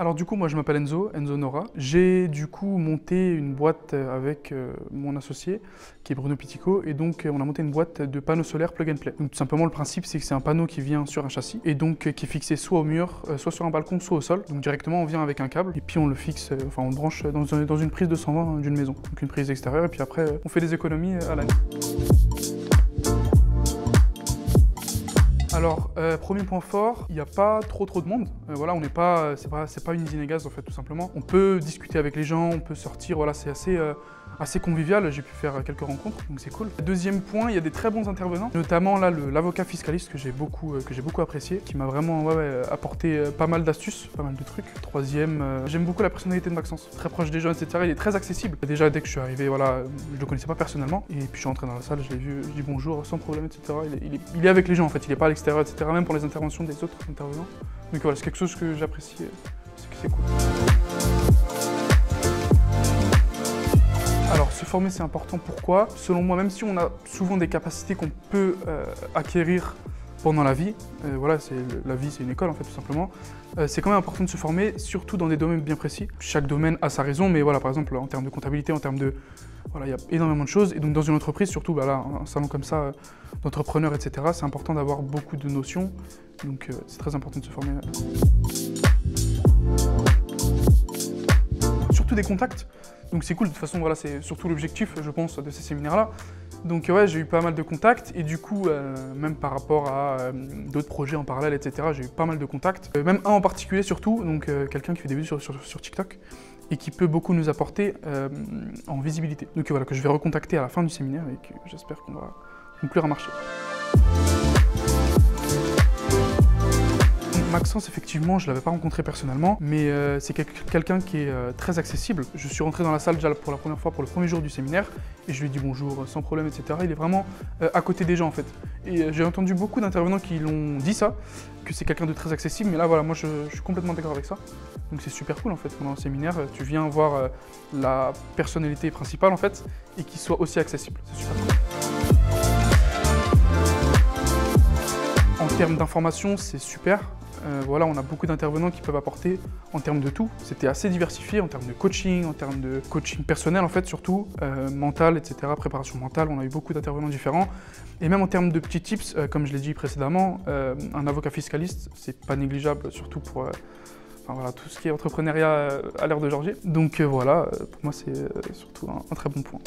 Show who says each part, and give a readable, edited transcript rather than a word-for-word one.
Speaker 1: Alors du coup, moi je m'appelle Enzo Nora. J'ai du coup monté une boîte avec mon associé, qui est Bruno Pitico, et donc on a monté une boîte de panneaux solaires plug and play. Donc tout simplement le principe c'est que c'est un panneau qui vient sur un châssis, et donc qui est fixé soit au mur, soit sur un balcon, soit au sol. Donc directement on vient avec un câble, et puis on le fixe, enfin on le branche dans une prise de 120 d'une maison. Donc une prise extérieure, et puis après on fait des économies à l'année. Alors, premier point fort, il n'y a pas trop de monde. Voilà, on n'est pas, c'est pas une usine à gaz en fait, tout simplement. On peut discuter avec les gens, on peut sortir, voilà, c'est assez convivial. J'ai pu faire quelques rencontres, donc c'est cool. Deuxième point, il y a des très bons intervenants, notamment là l'avocat fiscaliste que j'ai beaucoup apprécié, qui m'a vraiment apporté pas mal d'astuces, pas mal de trucs. Troisième, j'aime beaucoup la personnalité de Maxence, très proche des gens, etc. Il est très accessible. Déjà dès que je suis arrivé, voilà, je le connaissais pas personnellement, et puis je suis rentré dans la salle, je l'ai vu, je dis bonjour sans problème, etc. Il est avec les gens en fait, il est pas à l'extérieur, etc. Même pour les interventions des autres intervenants. Donc voilà, c'est quelque chose que j'apprécie, c'est que c'est cool. Alors, se former, c'est important. Pourquoi? Selon moi, même si on a souvent des capacités qu'on peut acquérir pendant la vie, voilà, la vie, c'est une école, en fait, tout simplement, c'est quand même important de se former, surtout dans des domaines bien précis. Chaque domaine a sa raison, mais voilà, par exemple, en termes de comptabilité, en termes de... Voilà, il y a énormément de choses. Et donc, dans une entreprise, surtout, bah là, un salon comme ça, d'entrepreneurs, etc., c'est important d'avoir beaucoup de notions. Donc, c'est très important de se former. Surtout des contacts. Donc c'est cool, de toute façon, voilà, c'est surtout l'objectif, je pense, de ces séminaires-là. Donc ouais, j'ai eu pas mal de contacts, et du coup, même par rapport à d'autres projets en parallèle, etc., j'ai eu pas mal de contacts. Même un en particulier, surtout, donc quelqu'un qui fait des vidéos sur TikTok, et qui peut beaucoup nous apporter en visibilité. Donc voilà, que je vais recontacter à la fin du séminaire, et que j'espère qu'on va conclure un marché. Maxence, effectivement, je ne l'avais pas rencontré personnellement, mais c'est quelqu'un qui est très accessible. Je suis rentré dans la salle déjà pour la première fois, pour le premier jour du séminaire, et je lui ai dit bonjour sans problème, etc. Il est vraiment à côté des gens, en fait. Et j'ai entendu beaucoup d'intervenants qui l'ont dit ça, que c'est quelqu'un de très accessible, mais là, voilà, moi, je suis complètement d'accord avec ça. Donc c'est super cool, en fait, pendant le séminaire, tu viens voir la personnalité principale, en fait, et qu'il soit aussi accessible. C'est super cool. En termes d'information, c'est super. Voilà, on a beaucoup d'intervenants qui peuvent apporter en termes de tout. C'était assez diversifié en termes de coaching, en termes de coaching personnel en fait surtout, mental, etc., préparation mentale, on a eu beaucoup d'intervenants différents. Et même en termes de petits tips, comme je l'ai dit précédemment, un avocat fiscaliste, c'est pas négligeable, surtout pour enfin, voilà, tout ce qui est entrepreneuriat à l'ère d'aujourd'hui. Donc voilà, pour moi c'est surtout un très bon point.